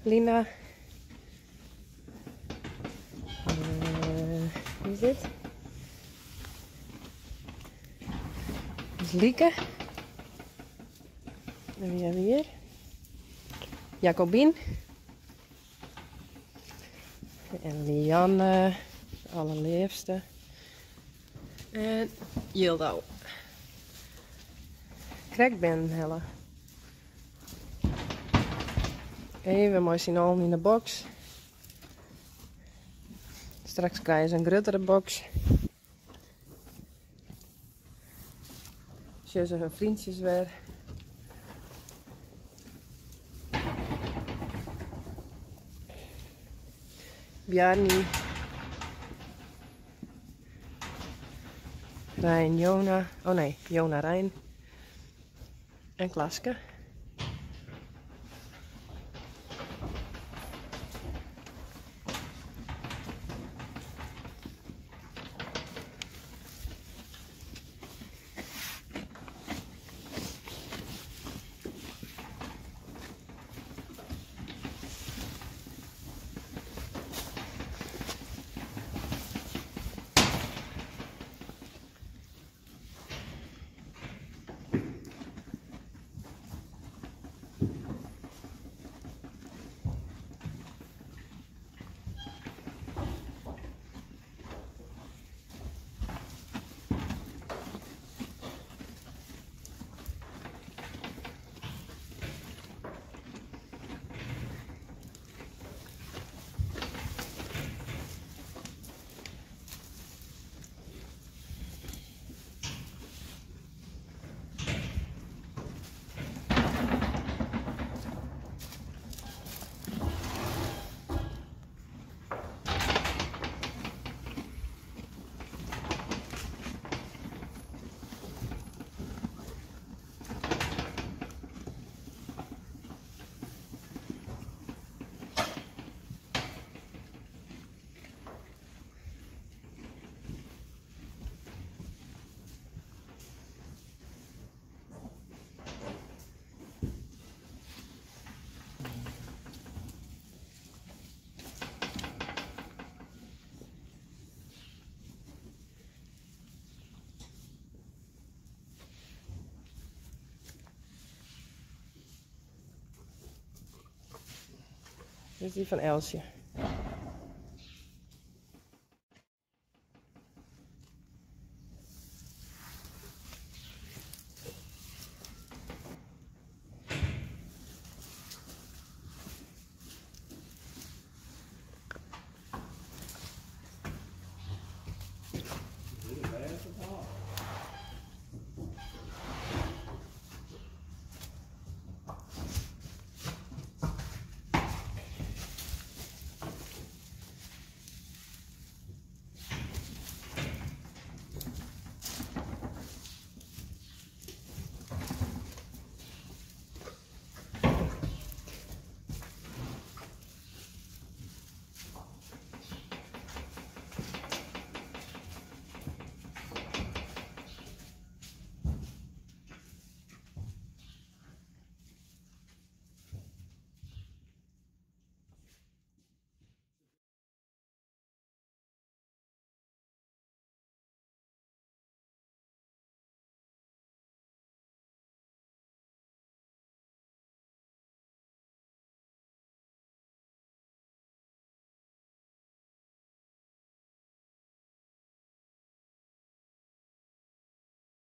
Lina. Wie is dit? Dit is Lieke. En wie hebben we hier? Jacobien. En Lianne, de allerliefste. En Jildo. Krekben helle. Even mooi zien al in de box. Straks krijgen ze een grotere box. Zo zijn hun vriendjes weer. Bjarni. Rijn, Jona. Oh nee, Jona, Rijn. En Klaske. Dit is die van Elsje.